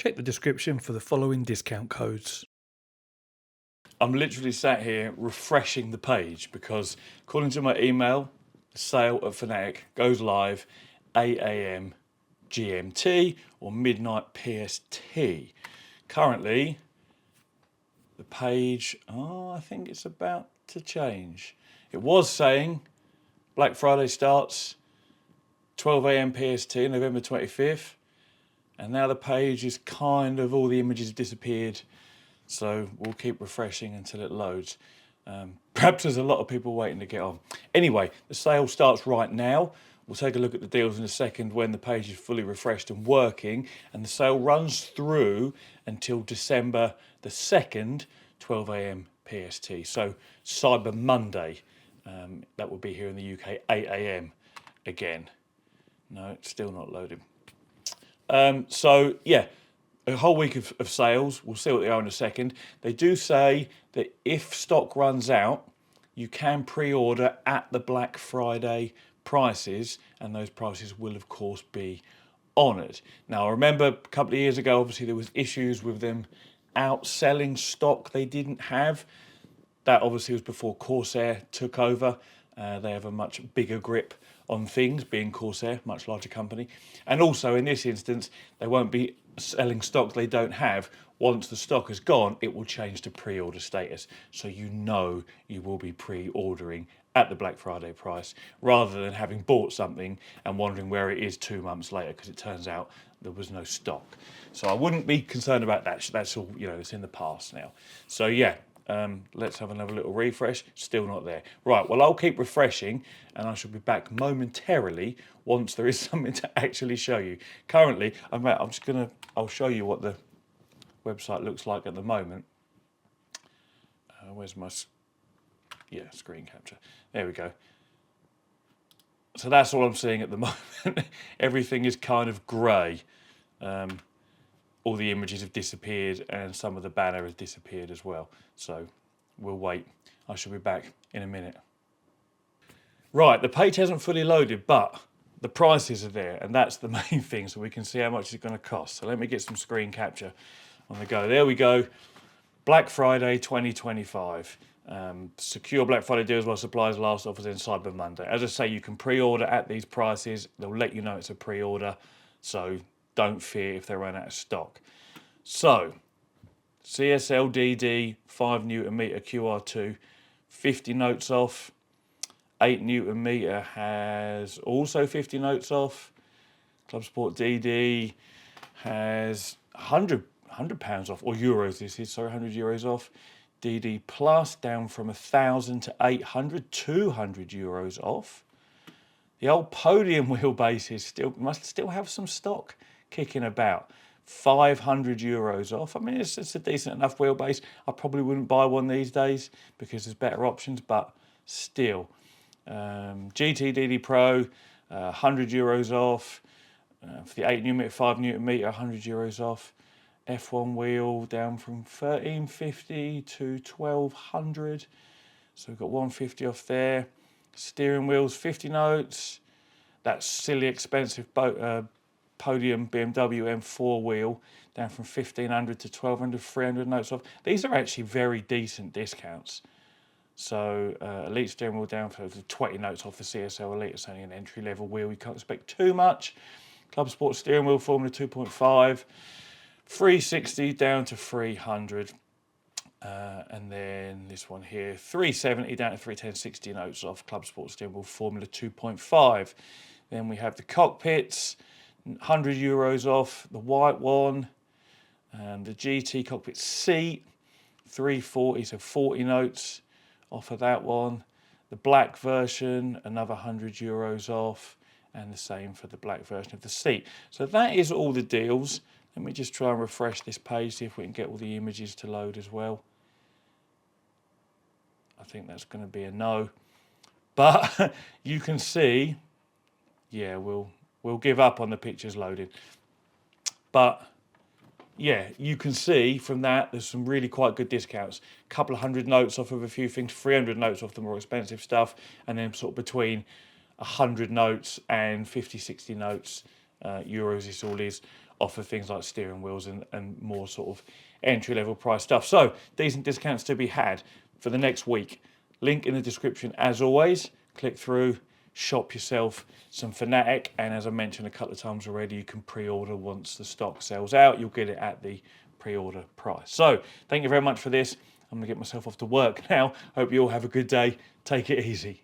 Check the description for the following discount codes. I'm literally sat here refreshing the page because according to my email, the sale at Fanatec goes live 8 AM GMT or midnight PST. Currently, the page, I think it's about to change. It was saying Black Friday starts 12 AM PST, November 25th. And now the page is kind of, all the images have disappeared. So we'll keep refreshing until it loads. Perhaps there's a lot of people waiting to get on. Anyway, the sale starts right now. We'll take a look at the deals in a second when the page is fully refreshed and working. And the sale runs through until December the 2nd, 12 AM PST. So Cyber Monday, that will be here in the UK, 8 AM again. No, it's still not loading. So yeah, a whole week of sales. We'll see what they are in a second. They do say that if stock runs out, you can pre-order at the Black Friday prices, and those prices will of course be honoured. Now I remember a couple of years ago, obviously there was issues with them outselling stock they didn't have. That obviously was before Corsair took over. They have a much bigger grip on things, being Corsair, much larger company. And also in this instance, they won't be selling stock they don't have. Once the stock is gone, it will change to pre-order status. So you know you will be pre-ordering at the Black Friday price, rather than having bought something and wondering where it is 2 months later because it turns out there was no stock. So I wouldn't be concerned about that. That's all, it's in the past now. So yeah, let's have another little refresh. Still not there. Right, well, I'll keep refreshing and I shall be back momentarily once there is something to actually show you. Currently, I'll show you what the website looks like at the moment. Where's my screen capture? There we go. So that's all I'm seeing at the moment. Everything is kind of grey. All the images have disappeared and some of the banner has disappeared as well. So we'll wait. I shall be back in a minute. Right, the page hasn't fully loaded, but the prices are there, and that's the main thing, so we can see how much it's going to cost. So let me get some screen capture on the go. There we go. Black Friday 2025. Secure Black Friday deals while supplies last, offers in Cyber Monday. As I say, you can pre-order at these prices. They'll let you know it's a pre-order, so don't fear if they run out of stock. So, CSLDD 5 Newton meter QR2, 50 notes off. 8 Newton meter has also 50 notes off. Club Sport DD has £100 off, or euros this is, sorry, 100 euros off. DD Plus down from 1,000 to 800, 200 euros off. The old podium wheelbase must still have some stock kicking about. 500 euros off. I mean, it's a decent enough wheelbase. I probably wouldn't buy one these days because there's better options, but still. GTDD Pro, 100 euros off. For the 8 Newton meter, 5 Newton meter, 100 euros off. F1 wheel down from 1350 to 1200. So we've got 150 off there. Steering wheels, 50 notes. That silly expensive podium BMW M4 wheel down from 1500 to 1200, 300 notes off. These are actually very decent discounts. So Elite steering wheel down for 20 notes off the CSL Elite. It's only an entry level wheel. We can't expect too much. Club Sport steering wheel Formula 2.5. 360 down to 300. And then this one here, 370 down to 310, 60 notes off Club Sport steering wheel Formula 2.5. Then we have the cockpits, 100 euros off the white one. And the GT cockpit seat, 340, so 40 notes off of that one. The black version, another 100 euros off. And the same for the black version of the seat. So that is all the deals. Let me just try and refresh this page, see if we can get all the images to load as well. I think that's going to be a no. But you can see, yeah, we'll give up on the pictures loading. But yeah, you can see from that there's some really quite good discounts. A couple of 100 notes off of a few things, 300 notes off the more expensive stuff, and then sort of between 100 notes and 50, 60 notes, euros this all is, offer things like steering wheels and more sort of entry level price stuff. So decent discounts to be had for the next week. Link in the description as always. Click through, shop yourself some Fanatec, and as I mentioned a couple of times already, you can pre-order once the stock sells out. You'll get it at the pre-order price. So thank you very much for this. I'm gonna get myself off to work now. Hope you all have a good day. Take it easy.